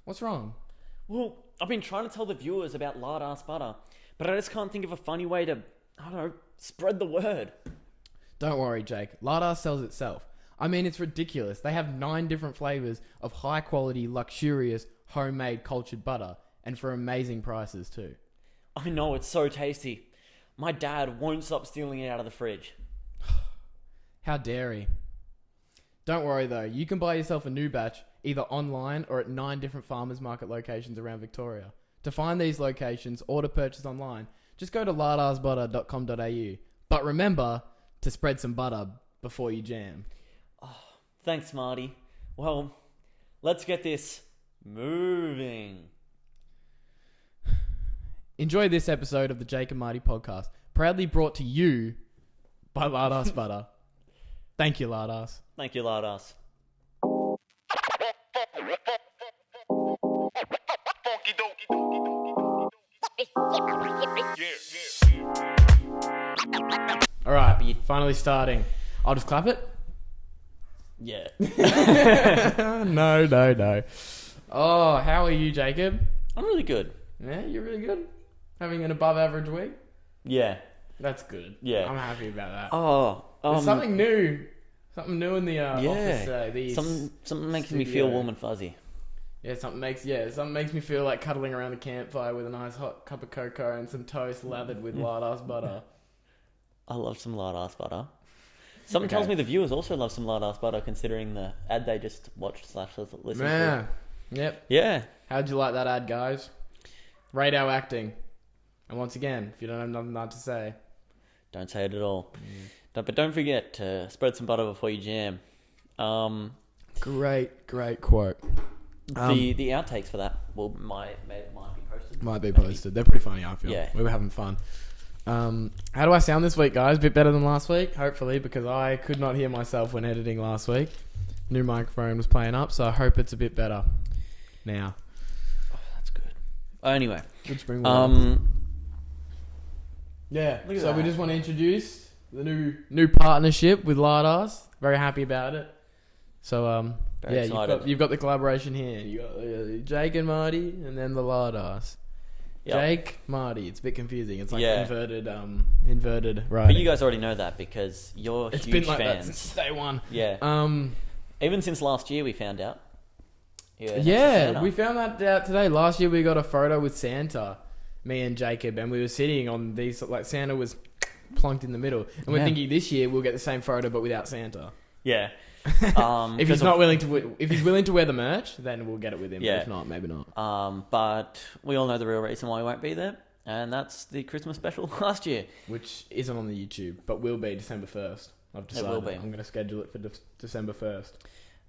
What's wrong? Well, I've been trying to tell the viewers about lard ass butter, but I just can't think of a funny way to, I don't know, spread the word. Don't worry, Jake. Lard ass sells itself. I mean, it's ridiculous. They have 9 different flavors of high quality, luxurious, homemade cultured butter, and for amazing prices too. I know, it's so tasty. My dad won't stop stealing it out of the fridge. How dare he? Don't worry though, you can buy yourself a new batch either online or at 9 different farmers market locations around Victoria. To find these locations or to purchase online, just go to lardarsbutter.com.au. But remember to spread some butter before you jam. Oh, thanks, Marty. Well, let's get this moving. Enjoy this episode of the Jake and Marty podcast, proudly brought to you by Lardas Butter. Thank you, Lardas. Thank you, Lardas. All right, finally starting. I'll just clap it. Yeah. No. Oh, how are you, Jacob? I'm really good. Yeah, you're really good. Having an above average week? Yeah. That's good. Yeah. I'm happy about that. Oh, There's something new. Something new in the office today. Something makes me feel warm and fuzzy. Yeah, something makes me feel like cuddling around the campfire with a nice hot cup of cocoa and some toast lathered with lard-ass butter. I love some lard-ass butter. Something tells me the viewers also love some lard-ass butter, considering the ad they just watched / listened to. Yep. Yeah. How'd you like that ad, guys? Rate our acting. And once again, if you don't have nothing to say, don't say it at all. But don't forget to spread some butter before you jam. Great quote. The outtakes for that might be posted. Might be posted. They're pretty funny, I feel. Yeah. We were having fun. How do I sound this week, guys? A bit better than last week, hopefully, because I could not hear myself when editing last week. New microphone was playing up, so I hope it's a bit better now. Oh, that's good. Anyway. Good spring water. Yeah, so that. we just want to introduce the new partnership with Lardas. Very happy about it. So, Very excited. you've got the collaboration here. You got Jake and Marty, and then the Lardas. Yep. Jake, Marty. It's a bit confusing. It's like inverted writing. But you guys already know that because you're it's huge been like fans. that since day one. Yeah. Even since last year, we found out. Yeah, we found that out today. Last year, we got a photo with Santa, me and Jacob, and we were sitting on these, like Santa was plunked in the middle. And we're thinking this year we'll get the same photo but without Santa. Yeah. If he's willing to wear the merch, then we'll get it with him. Yeah. But if not, maybe not. But we all know the real reason why he won't be there, and that's the Christmas special last year, which isn't on the YouTube, but will be December 1st. I've decided. It will be. I'm going to schedule it for December 1st.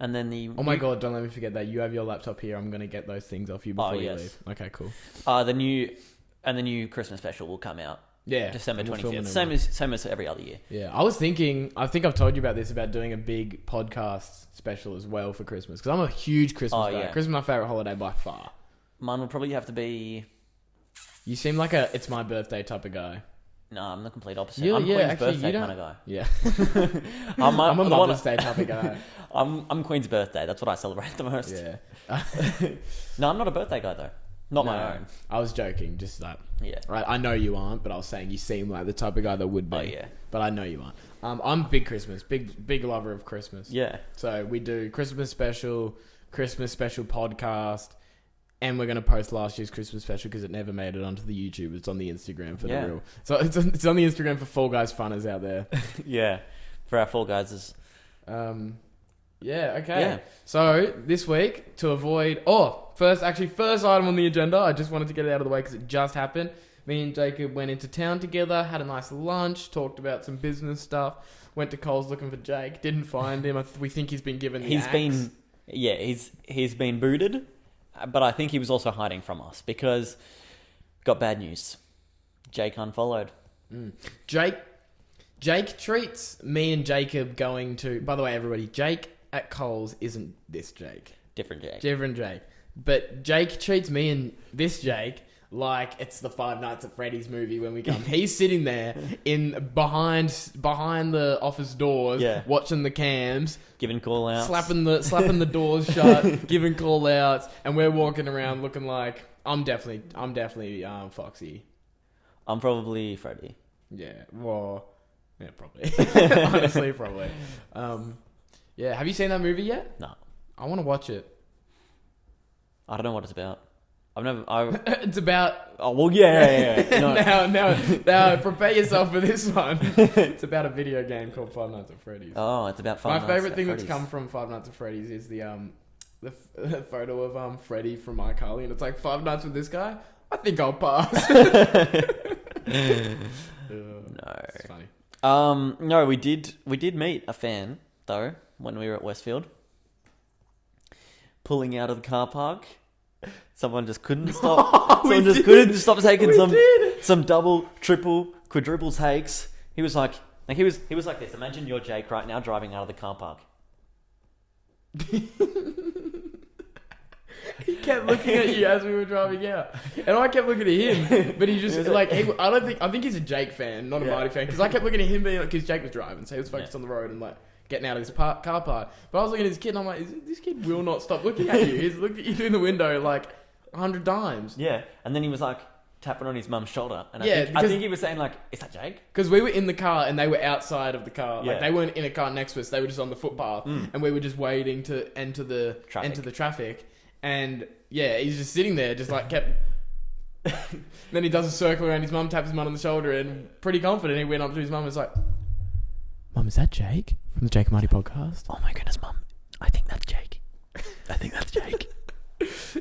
And then oh my god! Don't let me forget that. You have your laptop here. I'm going to get those things off you before you leave. Okay, cool. The new Christmas special will come out. Yeah, December 25th. Same as every other year. Yeah, I was thinking. I think I've told you about this, about doing a big podcast special as well for Christmas, because I'm a huge Christmas guy. Christmas is my favorite holiday by far. Mine will probably have to be. You seem like a it's my birthday type of guy. No, I'm the complete opposite. I'm Queen's birthday kind of guy. Yeah, I'm a Mother's Day type of guy. I'm Queen's birthday. That's what I celebrate the most. Yeah. No, I'm not a birthday guy though. Not my own. I was joking, just that. Yeah. Right, I know you aren't, but I was saying you seem like the type of guy that would be. Oh, yeah. But I know you aren't. I'm big Christmas, big lover of Christmas. Yeah. So we do Christmas special podcast, and we're going to post last year's Christmas special because it never made it onto the YouTube. It's on the Instagram for the real. So it's on the Instagram for Fall Guys funners out there. Yeah. For our Fall Guys. Yeah, okay. Yeah. So, this week, to avoid... first item on the agenda, I just wanted to get it out of the way because it just happened. Me and Jacob went into town together, had a nice lunch, talked about some business stuff, went to Coles looking for Jake, didn't find him. We think he's been given the axe. He's been booted, but I think he was also hiding from us because got bad news. Jake unfollowed. Jake treats me and Jacob going to... By the way, everybody, Jake at Coles isn't this Jake. Different Jake. But Jake treats me and this Jake like it's the Five Nights at Freddy's movie when we come. He's sitting there behind the office doors, watching the cams, giving call outs, slapping the doors shut, giving call outs, and we're walking around looking like I'm definitely Foxy. I'm probably Freddy. Yeah, well, yeah, probably. Honestly, probably. Yeah, have you seen that movie yet? No. I want to watch it. I don't know what it's about. It's about... Oh, well, yeah. No. now, prepare yourself for this one. It's about a video game called Five Nights at Freddy's. Oh, it's about Five Nights at Freddy's. My favourite thing that's come from Five Nights at Freddy's is the photo of Freddy from iCarly, and it's like, 5 nights with this guy? I think I'll pass. No. It's funny. No, we did meet a fan, though, when we were at Westfield. Pulling out of the car park. Someone just couldn't stop. Couldn't stop taking some double, triple, quadruple takes. He was like he was like this. Imagine you're Jake right now driving out of the car park. He kept looking at you as we were driving out, and I kept looking at him. But he just I think he's a Jake fan, not a Marty fan, because I kept looking at him being like, because Jake was driving, so he was focused on the road and like getting out of this car park. But I was looking at his kid, and I'm like, this kid will not stop looking at you. He's looking at you through the window like 100 times. Yeah, and then he was like tapping on his mum's shoulder, and I think he was saying like, "Is that Jake?" Because we were in the car and they were outside of the car. Like they weren't in a car next to us. They were just on the footpath, and we were just waiting to enter the traffic. And yeah, he's just sitting there, just like kept. Then he does a circle around his mum, taps his mum on the shoulder, and pretty confident he went up to his mum and was like, "Mum, is that Jake from the Jake and Marty podcast?" Oh my goodness, Mum, I think that's Jake.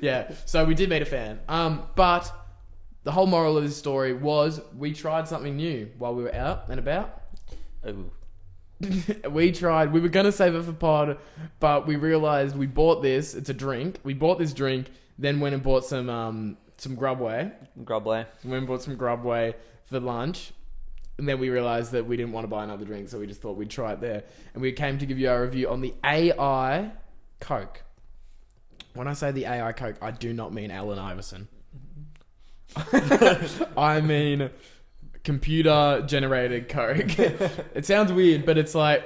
Yeah, so we did meet a fan. But the whole moral of this story was we tried something new while we were out and about. Ooh. We were going to save it for pod, but we realised we bought this. It's a drink. We bought this drink, then went and bought some Grubway. Grubway. Went and bought some Grubway for lunch. And then we realised that we didn't want to buy another drink, so we just thought we'd try it there. And we came to give you our review on the AI Coke. When I say the AI Coke, I do not mean Allen Iverson. I mean computer-generated Coke. It sounds weird, but it's like...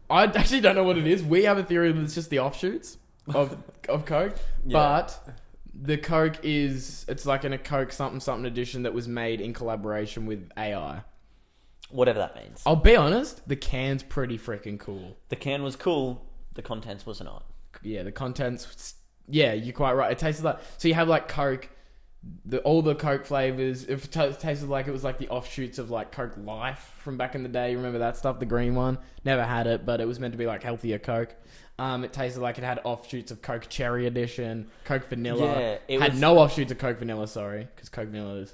I actually don't know what it is. We have a theory that it's just the offshoots of Coke. Yeah. But the Coke is... It's like in a Coke something edition that was made in collaboration with AI. Whatever that means. I'll be honest, the can's pretty freaking cool. The can was cool. The contents was not. Yeah, the contents... Yeah, you're quite right. It tasted like... So you have like Coke... all the Coke flavors, it tasted like it was like the offshoots of like Coke Life from back in the day. You remember that stuff, the green one? Never had it, but it was meant to be like healthier Coke. It tasted like it had offshoots of Coke Cherry Edition, Coke Vanilla. Yeah, it had no offshoots of Coke Vanilla, sorry, because Coke Vanilla is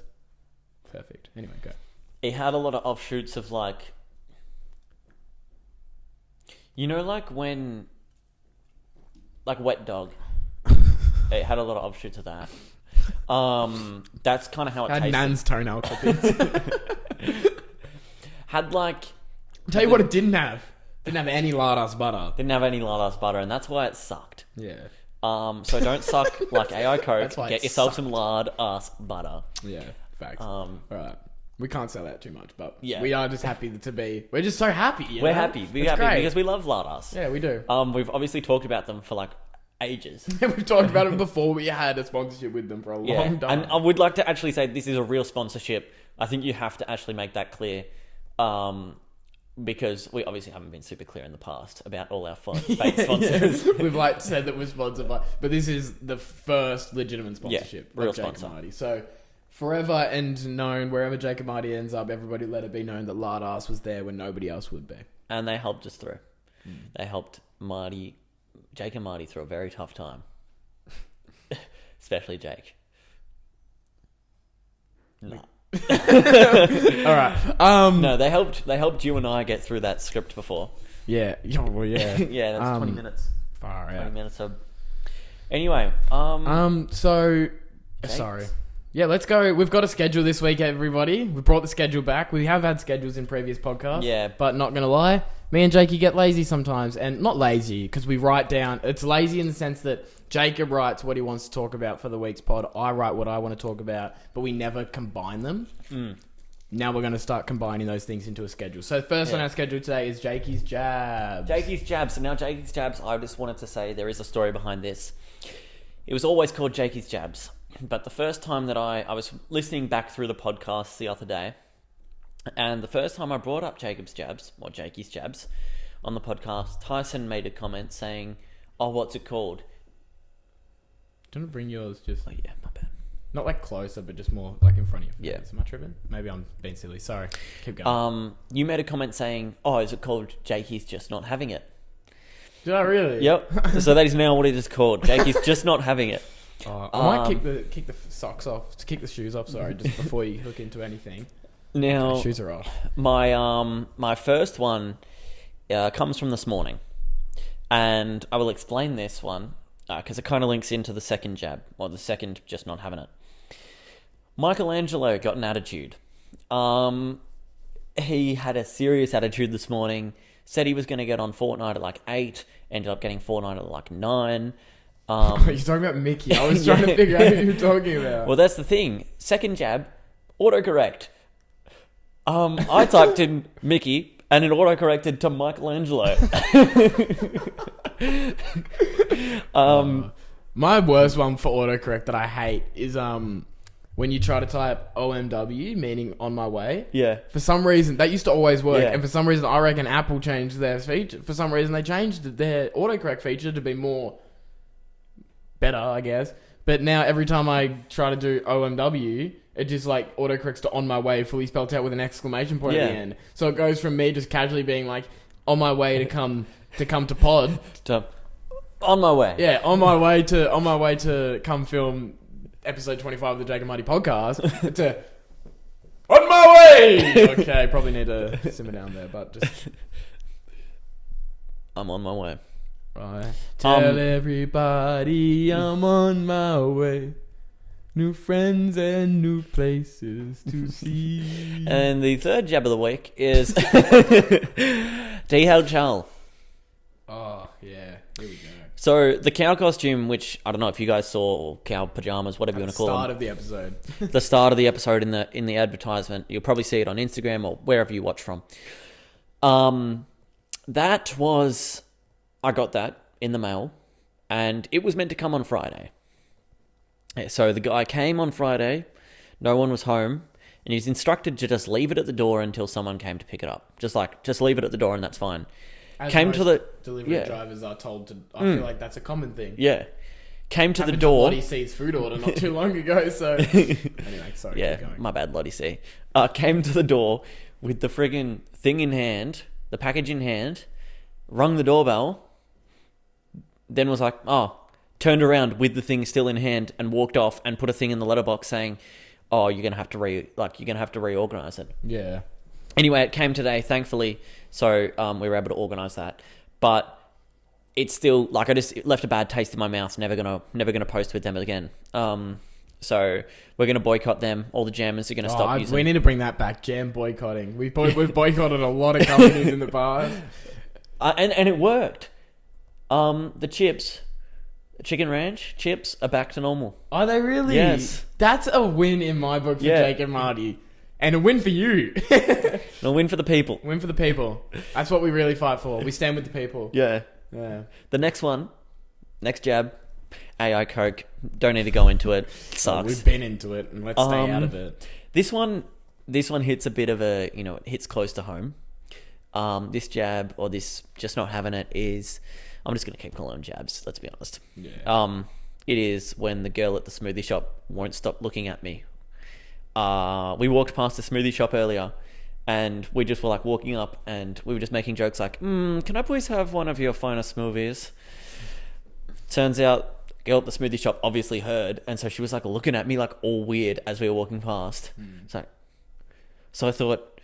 perfect. Anyway, go. It had a lot of offshoots of like, you know, like when, like Wet Dog. It had a lot of offshoots of that. That's kind of how it tasted. Had Nan's toenail clippings. Had like... I'll tell you what it didn't have. Didn't have any lard-ass butter. Didn't have any lard-ass butter, and that's why it sucked. Yeah. So don't suck like AI Coke. Get yourself some lard-ass butter. Yeah, facts. Alright. We can't sell that too much, but yeah. We are just happy to be... We're just so happy, We're happy. We're happy because we love lard-ass. Yeah, we do. We've obviously talked about them for like ages. We've talked about it before we had a sponsorship with them for a long time. And I would like to actually say this is a real sponsorship. I think you have to actually make that clear. Because we obviously haven't been super clear in the past about all our fake sponsors. Yeah. We've like said that we're sponsored by, but this is the first legitimate sponsorship. Real Jake sponsor. And Marty. So forever and known, wherever Jake and Marty ends up, everybody let it be known that Lard Ass was there when nobody else would be. And they helped us through. They helped Jake and Marty through a very tough time. Especially Jake. No. Alright. No, they helped you and I get through that script before. Yeah. Well, yeah. Yeah, that's 20 minutes. Far out. 20 minutes of... Anyway, so... Jakes? Sorry. Yeah, let's go. We've got a schedule this week, everybody. We brought the schedule back. We have had schedules in previous podcasts. Yeah. But not going to lie, me and Jakey get lazy sometimes. And not lazy, because we write down... It's lazy in the sense that Jacob writes what he wants to talk about for the week's pod. I write what I want to talk about, but we never combine them. Now we're going to start combining those things into a schedule. So first on our schedule today is Jakey's Jabs. Jakey's Jabs. So now Jakey's Jabs, I just wanted to say there is a story behind this. It was always called Jakey's Jabs. But the first time that I was listening back through the podcast the other day, and the first time I brought up Jakey's Jabs on the podcast, Tyson made a comment saying, "Oh, what's it called?" Do you want to bring yours just... Oh, yeah, my bad. Not like closer, but just more like in front of you. Yeah. Am I tripping? Maybe I'm being silly. Sorry. Keep going. You made a comment saying, "Oh, is it called Jakey's just not having it?" Did I really? Yep. So that is now what it is called. Jakey's just not having it. I might kick the socks off, kick the shoes off. Sorry, just before you hook into anything. Now, okay, shoes are off. My first one comes from this morning, and I will explain this one because it kind of links into the second jab, or the second just not having it. Michelangelo got an attitude. He had a serious attitude this morning. Said he was going to get on Fortnite at like 8. Ended up getting Fortnite at like 9. You're talking about Mickey. I was trying to figure out who you're talking about. Well, that's the thing. Second jab, autocorrect. I typed in Mickey, and it autocorrected to Michelangelo. My worst one for autocorrect that I hate is when you try to type OMW, meaning on my way. Yeah. For some reason, that used to always work. Yeah. And for some reason, I reckon Apple changed their feature. For some reason, they changed their autocorrect feature to be more better, I guess. But now every time I try to do OMW, it just like autocorrects to on my way, fully spelled out with an exclamation point at the end. So it goes from me just casually being like on my way to come to pod to on my way. Yeah, on my way to come film episode 25 of the Jake and Marty podcast to on my way. Okay, probably need to simmer down there, but just I'm on my way. Right. Tell everybody I'm on my way. New friends and new places to see. And the third jab of the week is D.L. Chal. Oh, yeah. Here we go. So the cow costume, which I don't know if you guys saw, or cow pajamas, whatever you want to call them. Start of the episode. The start of the episode in the advertisement. You'll probably see it on Instagram or wherever you watch from. That was... I got that in the mail, and it was meant to come on Friday. So the guy came on Friday, no one was home, and he's instructed to just leave it at the door until someone came to pick it up. Just leave it at the door and that's fine. As came most to the delivery drivers are told to. I feel like that's a common thing. Yeah. Came to the door. Lottie C's food order not too long ago, so anyway, sorry. Yeah, keep going. my bad, Lottie C. Came to the door with the friggin' thing in hand, the package in hand, rung the doorbell, then was like, turned around with the thing still in hand and walked off and put a thing in the letterbox saying, "Oh, you're gonna have to reorganize it." Yeah. Anyway, it came today, thankfully, so we were able to organize that. But it's still like I just left a bad taste in my mouth. Never gonna post with them again. So we're gonna boycott them. All the jammers are gonna stop using. We need to bring that back. Jam boycotting. We've boycotted a lot of companies in the past, and it worked. The chips. Chicken Ranch chips are back to normal. Are they really? Yes. That's a win in my book for Jake and Marty. And a win for you. And a win for the people. Win for the people. That's what we really fight for. We stand with the people. Yeah. Yeah. The next jab, AI Coke. Don't need to go into it. It sucks. We've been into it, and let's stay out of it. This one hits a bit of a, it hits close to home. This jab, or this just not having it, is... I'm just going to keep calling them jabs, let's be honest. Yeah. It is when the girl at the smoothie shop won't stop looking at me. We walked past the smoothie shop earlier, and we just were like walking up, and we were just making jokes like, "Can I please have one of your finest smoothies?" Turns out, the girl at the smoothie shop obviously heard, and so she was like looking at me like all weird as we were walking past. So I thought,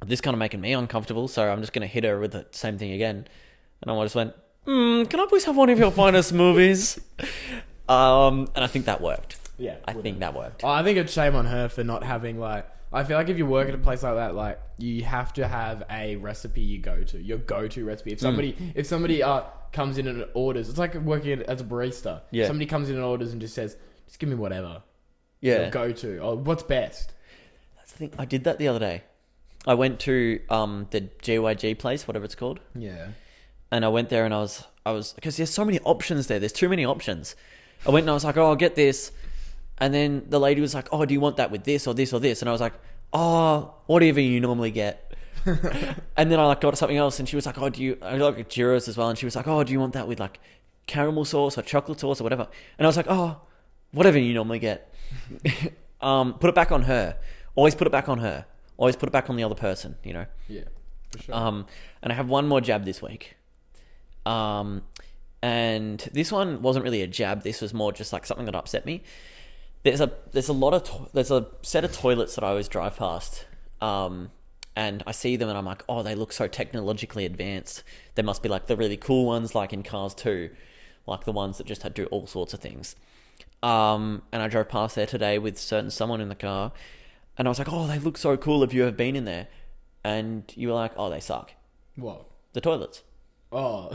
this kind of making me uncomfortable, so I'm just going to hit her with the same thing again. And I just went, "Can I please have one of your finest smoothies?" And I think that worked. Yeah, I think that worked. I think it's shame on her for not having I feel like if you work at a place like that, you have to have a recipe you go to, your go-to recipe. If somebody comes in and orders. It's like working as a barista. Yeah. Somebody comes in and orders and just says, just give me whatever. Yeah. Go to. Oh, what's best? That's the thing. I did that the other day. I went to the GYG place, whatever it's called. Yeah. And I went there and I was because there's so many options there. There's too many options. I went and I was like, oh, I'll get this. And then the lady was like, oh, do you want that with this or this or this? And I was like, oh, whatever you normally get. And then I like got something else and she was like, oh, I like gyros as well. And she was like, oh, do you want that with like caramel sauce or chocolate sauce or whatever? And I was like, oh, whatever you normally get. Put it back on her. Always put it back on her. Always put it back on the other person, you know? Yeah, for sure. And I have one more jab this week. And this one wasn't really a jab. This was more just like something that upset me. There's a set of toilets that I always drive past. And I see them and I'm like, oh, they look so technologically advanced. They must be like the really cool ones, like in Cars 2, like the ones that just do all sorts of things. And I drove past there today with someone in the car. And I was like, oh, they look so cool if you have been in there. And you were like, oh, they suck. What? The toilets. Oh.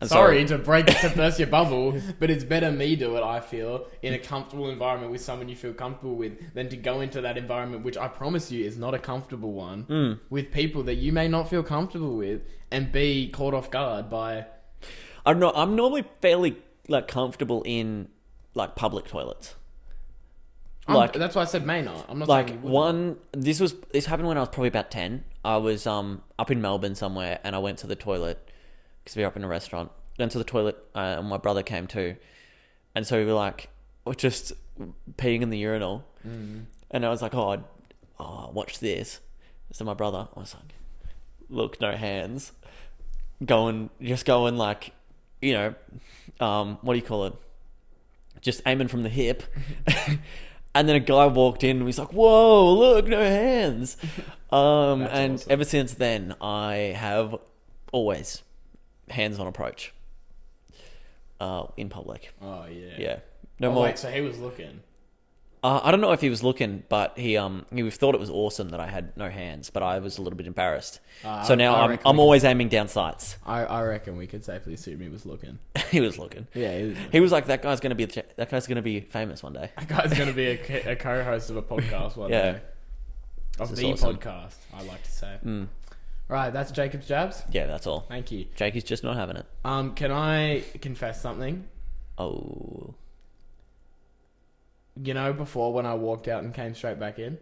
Sorry to burst your bubble, but it's better me do it, I feel, in a comfortable environment with someone you feel comfortable with than to go into that environment, which I promise you is not a comfortable one, with people that you may not feel comfortable with and be caught off guard by... I don't know. I'm normally fairly like comfortable in like public toilets. That's why I said may not. I'm not like saying this happened when I was probably about 10. I was up in Melbourne somewhere and I went to the toilet because we were up in a restaurant. Went to the toilet and my brother came too, and so we were like, we're just peeing in the urinal, and I was like, oh, watch this. So my brother was like, look, no hands, going like, you know, what do you call it? Just aiming from the hip. And then a guy walked in and he's like, whoa, look, no hands. And awesome. Ever since then, I have always hands-on approach in public. Oh, yeah. Yeah. No more. Wait, so he was looking? I don't know if he was looking, but he thought it was awesome that I had no hands, but I was a little bit embarrassed. So now I'm always aiming down sights. I reckon we could safely assume he was looking. He was looking. Yeah, he was like, that guy's gonna be famous one day. That guy's gonna be a co-host of a podcast one day. Of the awesome podcast, I like to say. Right, that's Jacob's jabs. Yeah, that's all. Thank you. Jakey's just not having it. Can I confess something? Oh. You know, before when I walked out and came straight back in,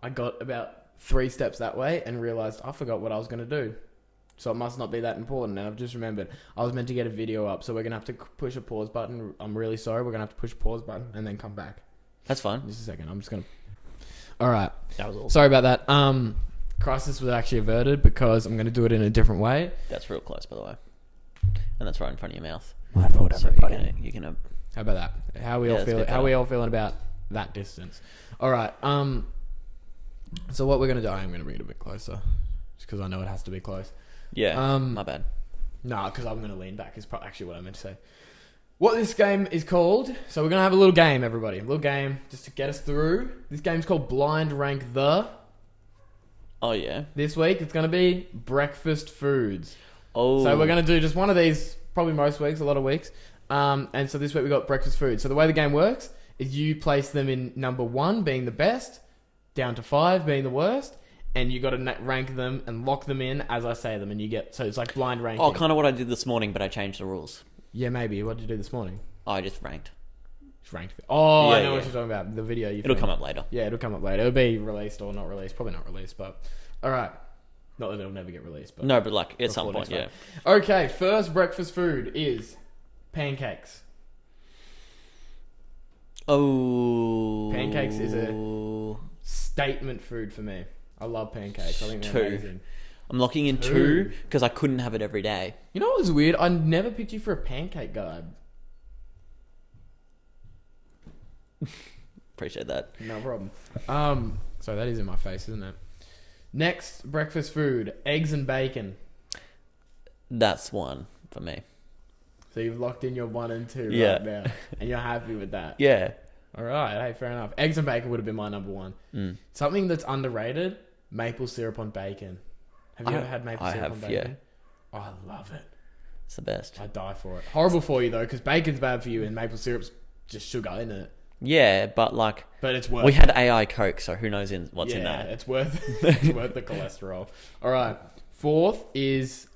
I got about 3 steps that way and realised I forgot what I was going to do. So it must not be that important. And I've just remembered I was meant to get a video up, so we're going to have to push a pause button. I'm really sorry. We're going to have to push a pause button and then come back. That's fine. Just a second. I'm just going to... All right. That was awesome. Sorry about that. Crisis was actually averted because I'm going to do it in a different way. That's real close, by the way. And that's right in front of your mouth. My fault, everybody. You can How about that? How we all feeling about that distance? All right. So what we're gonna do? I'm gonna bring it a bit closer, just because I know it has to be close. Yeah. My bad. Nah, because I'm gonna lean back. Is actually what I meant to say. What this game is called? So we're gonna have a little game, everybody. A little game just to get us through. This game's called Blind Rank the. Oh yeah. This week it's gonna be breakfast foods. Oh. So we're gonna do just one of these. Probably most weeks, a lot of weeks. And so this week we got breakfast food. So the way the game works is you place them in number 1 being the best, down to 5 being the worst, and you got to rank them and lock them in as I say them, and you get... So it's like blind ranking. Oh, kind of what I did this morning, but I changed the rules. Yeah, maybe. What did you do this morning? Oh, I just ranked. Just ranked. Oh, yeah, I know what you're talking about. The video you It'll come up later. Yeah, it'll come up later. It'll be released or not released. Probably not released, but... All right. Not that it'll never get released, but... No, but like at some point, yeah. Okay, first breakfast food is pancakes. Oh. Pancakes is a statement food for me. I love pancakes. I think they're amazing. I'm locking in 2 because I couldn't have it every day. You know what was weird? I never picked you for a pancake guy. Appreciate that. No problem. So that is in my face, isn't it? Next, breakfast food, eggs and bacon. That's 1 for me. So you've locked in your 1 and 2 right now. And you're happy with that? Yeah. All right. Hey, fair enough. Eggs and bacon would have been my number 1. Something that's underrated, maple syrup on bacon. Have you ever had maple syrup on bacon? Yeah. Oh, I love it. It's the best. I die for it. Horrible for you though, because bacon's bad for you and maple syrup's just sugar, isn't it? Yeah, but it's worth. We had AI Coke, so who knows what's in that? It's worth the cholesterol. All right, 4th is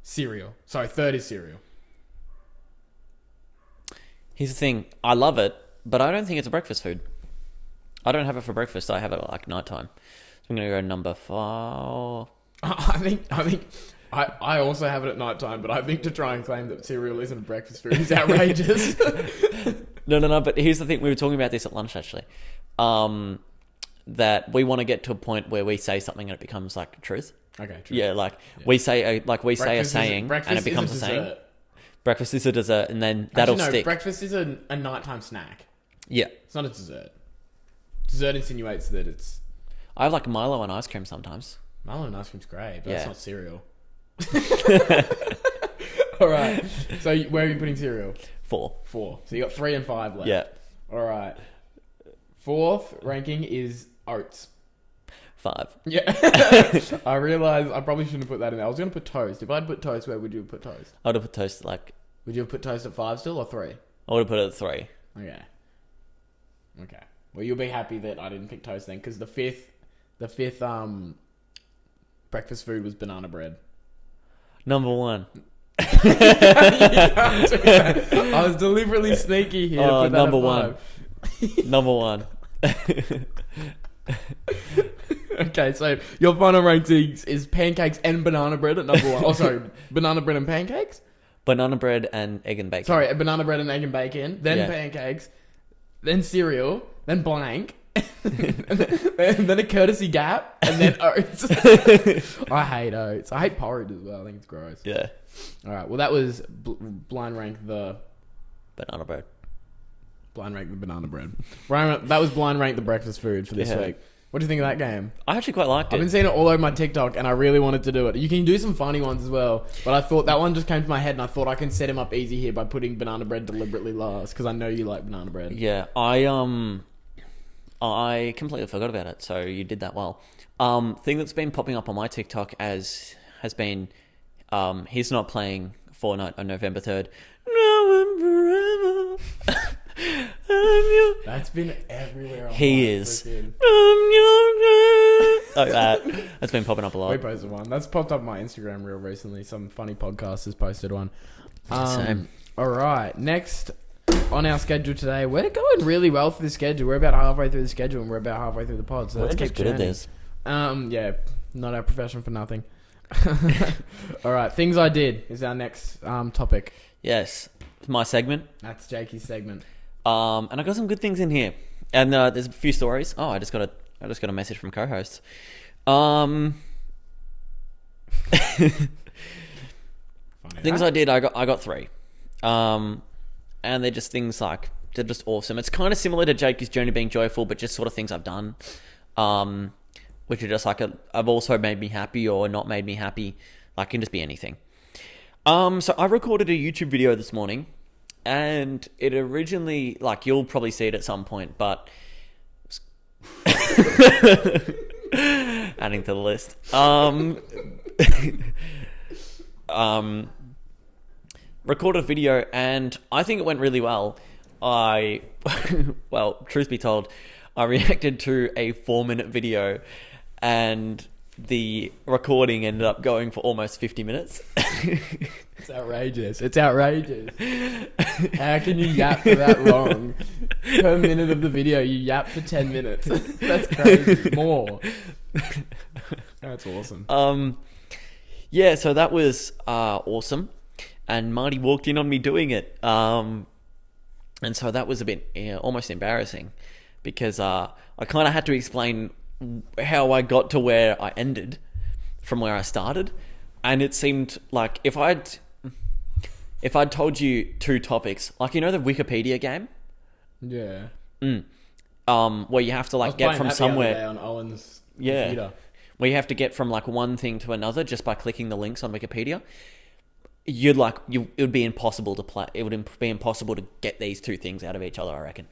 cereal. Sorry, 3rd is cereal. Here's the thing: I love it, but I don't think it's a breakfast food. I don't have it for breakfast. I have it like nighttime. So I'm gonna go number 4. I also have it at night time, but I think to try and claim that cereal isn't a breakfast food is outrageous. No. But here's the thing. We were talking about this at lunch, actually. That we want to get to a point where we say something and it becomes like truth. Okay, true. Yeah, we say a saying and it becomes a saying. Breakfast is a dessert, and then that'll stick. Breakfast is a nighttime snack. Yeah. It's not a dessert. Dessert insinuates that it's... I have like Milo and ice cream sometimes. Milo and ice cream's great, but that's not cereal. All right. So where are you putting cereal? 4. So you got 3 and 5 left. Yeah. All right. 4th ranking is oats. 5. Yeah. I realised I probably shouldn't have put that in there. I was going to put toast. If I'd put toast, where would you have put toast? I would have put toast Would you have put toast at 5 still or 3? I would have put it at 3. Okay. Well, you'll be happy that I didn't pick toast then, because the fifth breakfast food was banana bread. Number 1. I was deliberately sneaky here. Oh, number 1. Number 1. Okay, so your final rankings is pancakes and banana bread at number 1. Oh, sorry, banana bread and pancakes? Banana bread and egg and bacon. Sorry, banana bread and egg and bacon, then pancakes, then cereal, then blank, then a courtesy gap, and then oats. I hate oats. I hate porridge as well. I think it's gross. Yeah. All right, well, that was blind rank the... Banana bread. Blind rank the banana bread. That was blind rank the breakfast food for this week. What do you think of that game? I actually quite liked it. I've been seeing it all over my TikTok, and I really wanted to do it. You can do some funny ones as well, but I thought that one just came to my head, and I thought I can set him up easy here by putting banana bread deliberately last, because I know you like banana bread. Yeah, I completely forgot about it, so you did that well. Thing that's been popping up on my TikTok has been, he's not playing Fortnite on November 3rd. Now and forever. That's been everywhere. He is. Like that. That's been popping up a lot. We posted one. That's popped up on my Instagram reel recently. Some funny podcasters posted one. Same. All right. Next on our schedule today, we're going really well for the schedule. We're about halfway through the schedule and we're about halfway through the pod. So let's keep good at this. Yeah, not our profession for nothing. All right. Things I did is our next topic. Yes. My segment. That's Jakey's segment. And I got some good things in here. And there's a few stories. Oh, I just got a message from co-hosts. Things I did, I got 3. And they're just things they're just awesome. It's kind of similar to Jakey's journey being joyful, but just sort of things I've done. Which are just have also made me happy or not made me happy. Can just be anything. So I recorded a YouTube video this morning. And it originally, you'll probably see it at some point, but adding to the list. Recorded a video, and I think it went really well. Well, truth be told, I reacted to a 4-minute video, and the recording ended up going for almost 50 minutes. It's outrageous. How can you yap for that long? Per minute of the video, you yap for 10 minutes. That's crazy. More. That's awesome. Yeah, so that was awesome. And Marty walked in on me doing it. And so that was a bit almost embarrassing because I kind of had to explain how I got to where I ended from where I started. And it seemed like if I'd told you 2 topics, the Wikipedia game? Yeah. Where you have to get from somewhere on Owen's computer. Where you have to get from one thing to another just by clicking the links on Wikipedia. It would be impossible to play. It would be impossible to get these 2 things out of each other, I reckon.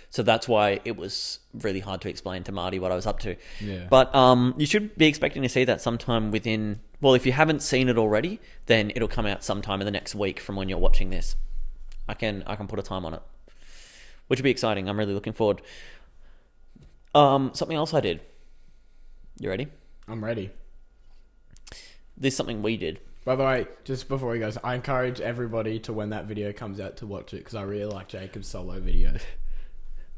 So that's why it was really hard to explain to Marty what I was up to. Yeah. But you should be expecting to see that sometime within... Well, if you haven't seen it already, then it'll come out sometime in the next week from when you're watching this. I can put a time on it, which will be exciting. I'm really looking forward. Something else I did. You ready? I'm ready. This is something we did. By the way, just before he goes, I encourage everybody to, when that video comes out, to watch it, because I really like Jacob's solo videos.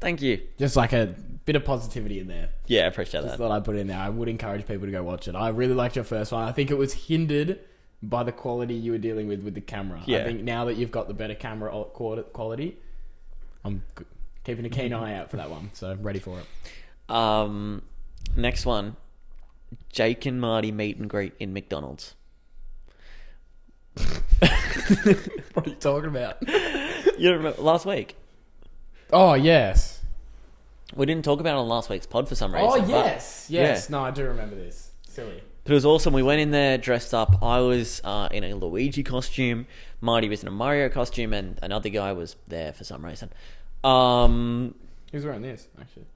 Thank you. Just like a bit of positivity in there. Yeah, I appreciate Just that. thought I'd put in there. I would encourage people to go watch it. I really liked your first one. I think it was hindered by the quality you were dealing with the camera. Yeah. I think now that you've got the better camera quality, I'm keeping a keen eye out for that one. So I'm ready for it. Next one. Jake and Marty meet and greet in McDonald's. What are you talking about? You don't remember last week? Oh, yes. We didn't talk about it on last week's pod for some reason. Oh, yes. Yes. Yeah. No, I do remember this. Silly. But it was awesome. We went in there dressed up. I was in a Luigi costume. Marty was in a Mario costume. And another guy was there for some reason. He was wearing this, actually.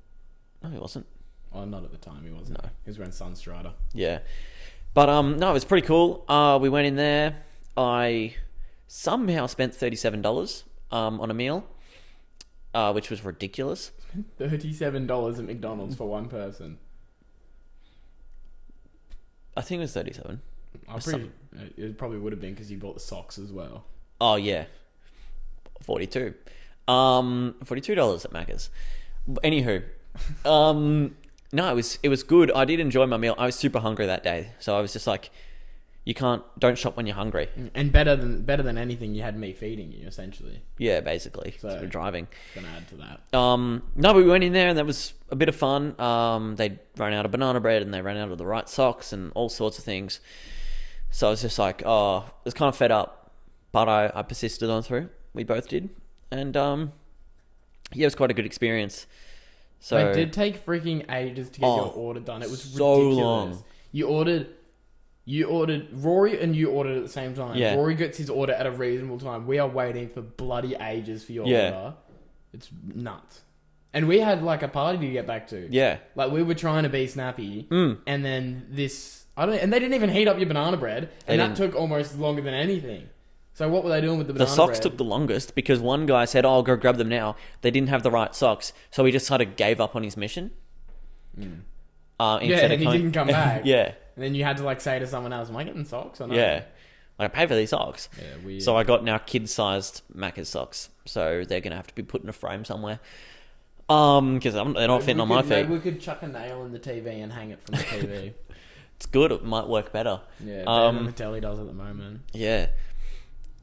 No, he wasn't. Oh, not at the time. He wasn't. No. He was wearing Sunstrider. Yeah. But no, it was pretty cool. We went in there. I somehow spent $37 on a meal, which was ridiculous. $37 at McDonald's for one person. I think it was 37. It probably would have been because you bought the socks as well. Oh yeah, 42. $42 at Macca's. Anywho, no, it was good. I did enjoy my meal. I was super hungry that day, so I was just like, don't shop when you're hungry. And better than anything, you had me feeding you essentially. Yeah, basically. So we're driving. Gonna add to that. No, but we went in there and that was a bit of fun. They ran out of banana bread and they ran out of the right socks and all sorts of things. So I was just like, I was kind of fed up, but I persisted on through. We both did, and yeah, it was quite a good experience. So it did take freaking ages to get your order done. It was so ridiculous. long. You ordered Rory and you ordered at the same time. Yeah. Rory gets his order at a reasonable time. We are waiting for bloody ages for your order. It's nuts. And we had like a party to get back to. Yeah. Like we were trying to be snappy, and then and they didn't even heat up your banana bread, and that took almost longer than anything. So what were they doing with the banana bread? The socks took the longest because one guy said, "Oh, I'll go grab them now." They didn't have the right socks, so he just sort of gave up on his mission. And he didn't come back. Yeah. And then you had to like say to someone else, "Am I getting socks or not?" Yeah. Like, I pay for these socks. Yeah, weird. So I got now kid-sized Macca's socks. So they're going to have to be put in a frame somewhere. Because they're not fitting on my feet. Maybe we could chuck a nail in the TV and hang it from the TV. It's good. It might work better. Yeah, better than the telly does at the moment. Yeah.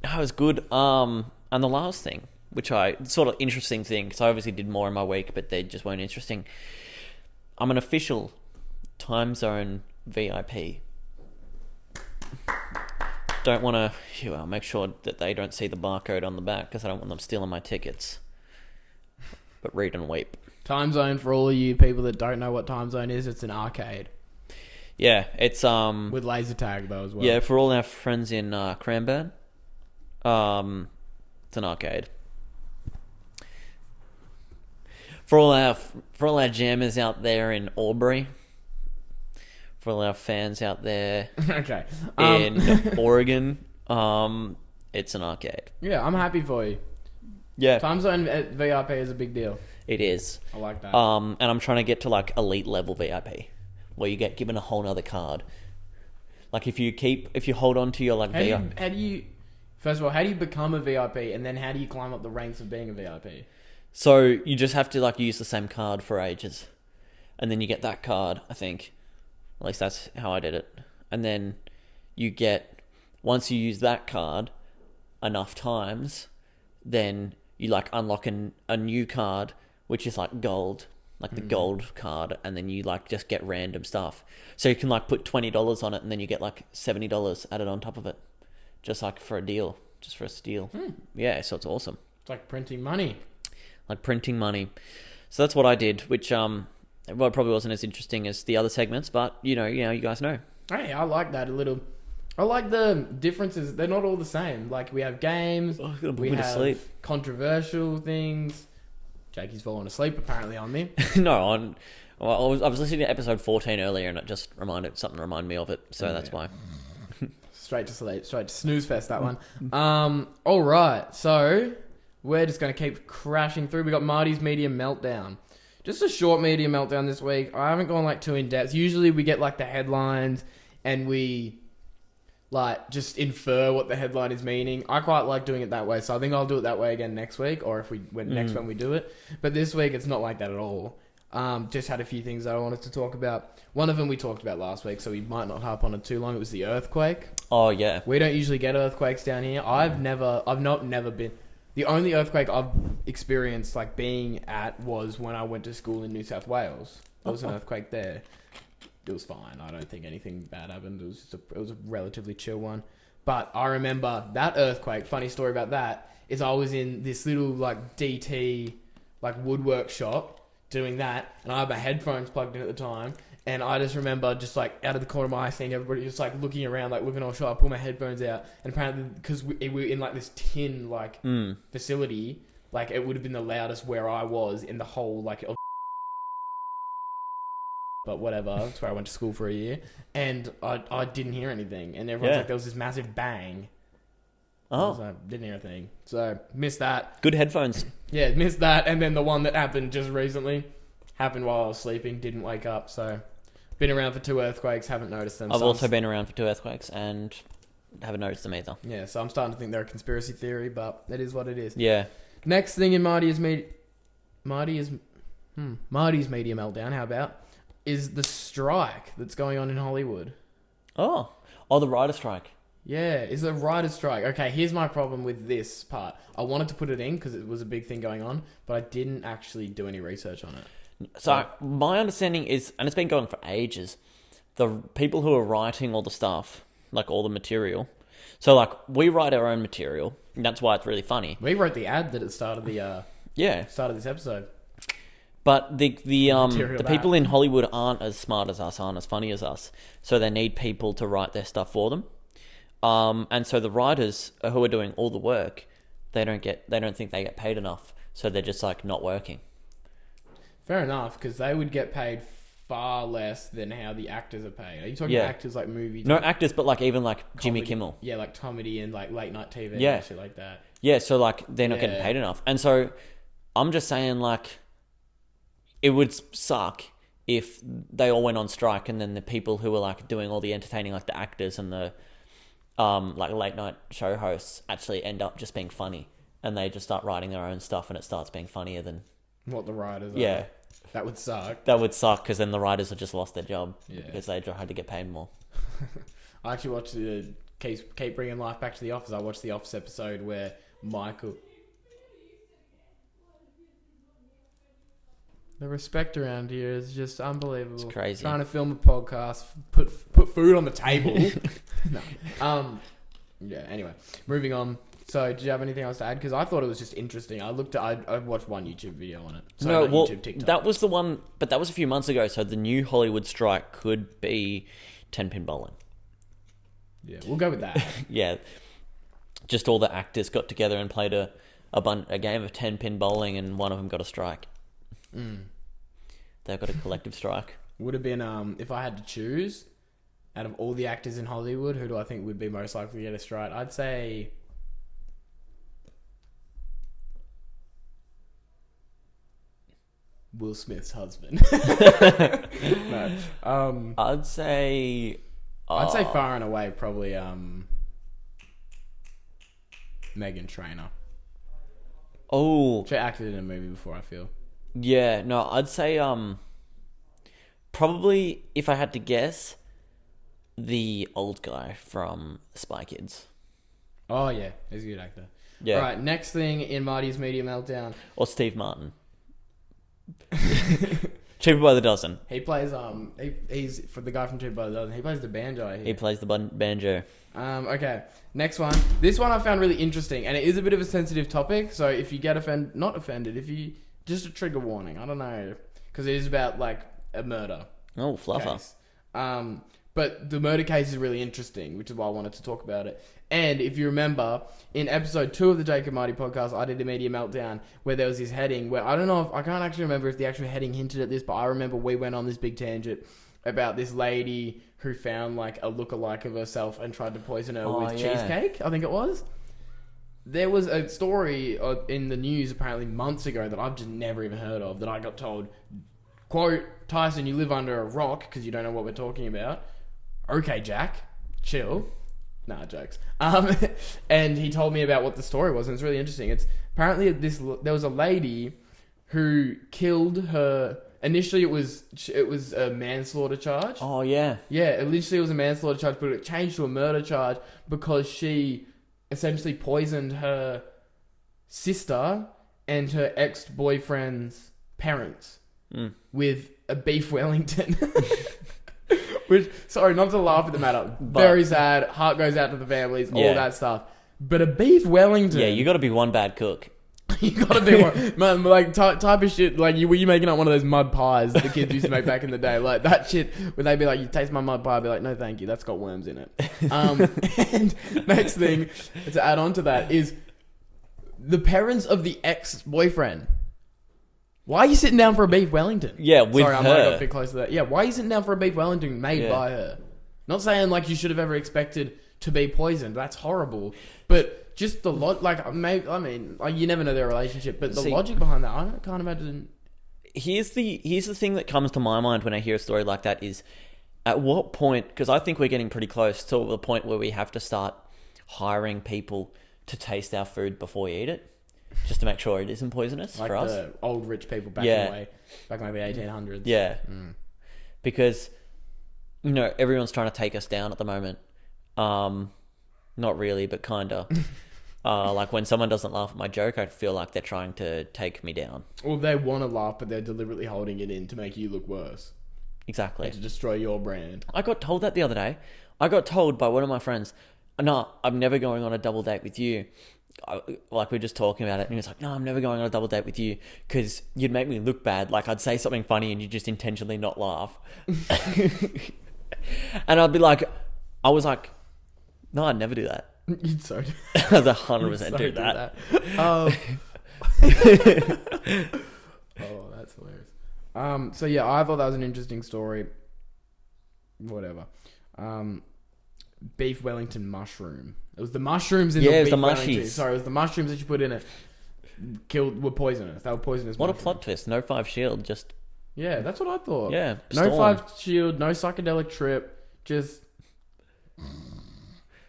That was good. And the last thing, sort of interesting thing, because I obviously did more in my week, but they just weren't interesting. I'm an official time zone VIP. Don't want to make sure that they don't see the barcode on the back because I don't want them stealing my tickets. But read and weep. Time zone, for all of you people that don't know what time zone is, it's an arcade. Yeah, it's with laser tag though as well. Yeah, for all our friends in Cranbourne, it's an arcade. For all our jammers out there in Albury, for all our fans out there okay. in Oregon, it's an arcade. Yeah, I'm happy for you. Yeah. Time zone at VIP is a big deal. It is. I like that. And I'm trying to get to like elite level VIP, where you get given a whole nother card. Like if you hold on to your like VIP. How do you first of all, how do you become a VIP, and then how do you climb up the ranks of being a VIP? So you just have to like use the same card for ages, and then you get that card. I think, at least that's how I did it. And then you get, once you use that card enough times, then you like unlock a new card, which is like gold, like the gold card, and then you like just get random stuff. So you can like put $20 on it, and then you get like $70 added on top of it, just like for a deal, just for a steal. Yeah, so it's awesome. It's like printing money. Like printing money. So that's what I did, which probably wasn't as interesting as the other segments, but you guys know. Hey, I like that a little. I like the differences. They're not all the same. Like we have games, we have controversial things. Jakey's fallen asleep apparently on me. No, I was listening to episode 14 earlier, and it just reminded me of it. So that's why. Straight to sleep, straight to snooze fest, that one. All right, so we're just going to keep crashing through. We got Marty's Media Meltdown. Just a short media meltdown this week. I haven't gone like too in depth. Usually we get like the headlines and we like just infer what the headline is meaning. I quite like doing it that way, so I think I'll do it that way again next week, or if we next when we do it. But this week it's not like that at all. Just had a few things that I wanted to talk about. One of them we talked about last week, so we might not harp on it too long. It was the earthquake. Oh yeah. We don't usually get earthquakes down here. I've never been. The only earthquake I've experienced like being at was when I went to school in New South Wales. There was an earthquake there. It was fine. I don't think anything bad happened. It was a relatively chill one. But I remember that earthquake. Funny story about that is I was in this little like DT like woodwork shop doing that, and I had my headphones plugged in at the time, and I just remember just like out of the corner of my eye seeing everybody just like looking around like looking all shy. I pull my headphones out, and apparently because we were in like this tin like facility, like it would have been the loudest where I was in the whole like of but whatever. That's where I went to school for a year, and I didn't hear anything, and everyone's like there was this massive bang. Oh. So didn't hear a thing. So, missed that. Good headphones. Yeah, missed that. And then the one that happened just recently happened while I was sleeping. Didn't wake up. So, been around for 2 earthquakes. Haven't noticed them. I've also been around for 2 earthquakes and haven't noticed them either. Yeah, so I'm starting to think they're a conspiracy theory, but it is what it is. Yeah. Next thing in Marty's Media Meltdown, how about, is the strike that's going on in Hollywood. Oh, the writer strike. Yeah, it's a writer's strike. Okay, here's my problem with this part. I wanted to put it in because it was a big thing going on, but I didn't actually do any research on it. So my understanding is, and it's been going for ages, the people who are writing all the stuff, like all the material. So like we write our own material, and that's why it's really funny. We wrote the ad that it started started this episode. But the people in Hollywood aren't as smart as us, aren't as funny as us, so they need people to write their stuff for them. And so the writers who are doing all the work, they don't think they get paid enough, so they're just like not working. Fair enough, because they would get paid far less than how the actors are paid. Are you talking about actors like movies? No, actors, but like even like comedy, Jimmy Kimmel. Yeah, like comedy and like late night TV and shit like that. Yeah, so like they're not getting paid enough. And so I'm just saying like it would suck if they all went on strike and then the people who were like doing all the entertaining, like the actors and the like late night show hosts actually end up just being funny, and they just start writing their own stuff, and it starts being funnier than what the writers are. Yeah, that would suck. That would suck because then the writers have just lost their job because they had to get paid more. I actually watched the keep bringing life back to the office. I watched the Office episode where Michael. The respect around here is just unbelievable. It's crazy. Trying to film a podcast, put food on the table. No. Yeah. Anyway, moving on. So, did you have anything else to add? Because I thought it was just interesting. I watched one YouTube video on it. YouTube, that was the one, but that was a few months ago. So the new Hollywood strike could be 10-pin bowling. Yeah, we'll go with that. Yeah, just all the actors got together and played a game of 10-pin bowling, and one of them got a strike. They've got a collective strike. Would have been if I had to choose out of all the actors in Hollywood, who do I think would be most likely to get a strike? I'd say Will Smith's husband. No. I'd say far and away probably Meghan Trainor. Oh, she acted in a movie before, I feel. Yeah, no, I'd say probably if I had to guess, the old guy from Spy Kids. Oh yeah, he's a good actor. Yeah. All right, next thing in Marty's Media Meltdown. Or Steve Martin. Cheaper by the dozen. He plays he's for the guy from Cheaper by the Dozen. He plays the banjo here. He plays the banjo. Okay, next one. This one I found really interesting, and it is a bit of a sensitive topic. So if you get not offended, if you just a trigger warning. I don't know, because it is about like a murder. Oh, fluffer. Case. But the murder case is really interesting, which is why I wanted to talk about it. And if you remember, in episode 2 of the Jake and Marty podcast, I did a media meltdown where there was this heading where I can't actually remember if the actual heading hinted at this, but I remember we went on this big tangent about this lady who found like a lookalike of herself and tried to poison her with cheesecake, I think it was. There was a story in the news apparently months ago that I've just never even heard of, that I got told, quote, Tyson, you live under a rock because you don't know what we're talking about. Okay, Jack, chill. Nah, jokes. And he told me about what the story was, and it's really interesting. It's apparently there was a lady who killed her. Initially, it was a manslaughter charge. Oh yeah, yeah. Initially, it was a manslaughter charge, but it changed to a murder charge because she essentially poisoned her sister and her ex-boyfriend's parents with a beef Wellington. Which, sorry, not to laugh at the matter. Very sad. Heart goes out to the families. All that stuff. But a beef Wellington. Yeah, you got to be one bad cook. You got to be one. Man, like type of shit. Like were you making up one of those mud pies that the kids used to make back in the day? Like that shit where they'd be like, "You taste my mud pie?" I'd be like, "No, thank you. That's got worms in it." And next thing to add on to that is the parents of the ex-boyfriend. Why are you sitting down for a beef Wellington? Yeah, with Sorry, her. I might have got a bit close to that. Yeah, why are you sitting down for a beef Wellington made by her? Not saying like you should have ever expected to be poisoned. That's horrible. But just the you never know their relationship. But the logic behind that, I can't imagine. Here's the thing that comes to my mind when I hear a story like that is, at what point? Because I think we're getting pretty close to the point where we have to start hiring people to taste our food before we eat it. Just to make sure it isn't poisonous like for us. Like the old rich people back in the way, back in like the 1800s. Yeah. Because, everyone's trying to take us down at the moment. Not really, but kinda. Like when someone doesn't laugh at my joke, I feel like they're trying to take me down. Well, they want to laugh, but they're deliberately holding it in to make you look worse. Exactly. And to destroy your brand. I got told that the other day. I got told by one of my friends, "No, I'm never going on a double date with you." Like we were just talking about it, and he was like, "No, I'm never going on a double date with you because you'd make me look bad. Like I'd say something funny and you'd just intentionally not laugh." And I was like, "No, I'd never do that." You'd so I'd 100% do that. Oh, that's hilarious. So yeah, I thought that was an interesting story. Whatever. Beef Wellington mushroom. It was the mushrooms in the beef it was the Wellington. mushies. Sorry, it was the mushrooms that you put in it. Were poisonous. They were poisonous. What mushrooms. a plot twist! No 5 shield, just Yeah, that's what I thought. Yeah, no storm. 5 shield, no psychedelic trip, just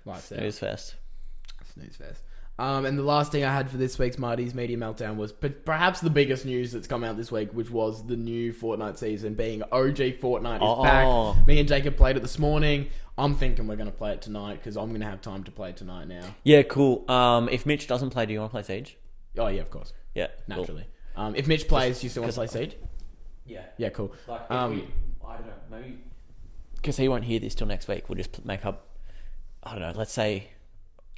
lights out. snooze fest. Snooze fest. And the last thing I had for this week's Marty's Media Meltdown was perhaps the biggest news that's come out this week, which was the new Fortnite season being OG Fortnite is back. Me and Jacob played it this morning. I'm thinking we're going to play it tonight because I'm going to have time to play it tonight now. Yeah, cool. If Mitch doesn't play, do you want to play Siege? Oh, yeah, of course. Yeah, naturally. Cool. If Mitch plays, do you still want to play Siege? Yeah. Yeah, cool. Like, I don't know, maybe because he won't hear this till next week. We'll just make up. I don't know. Let's say.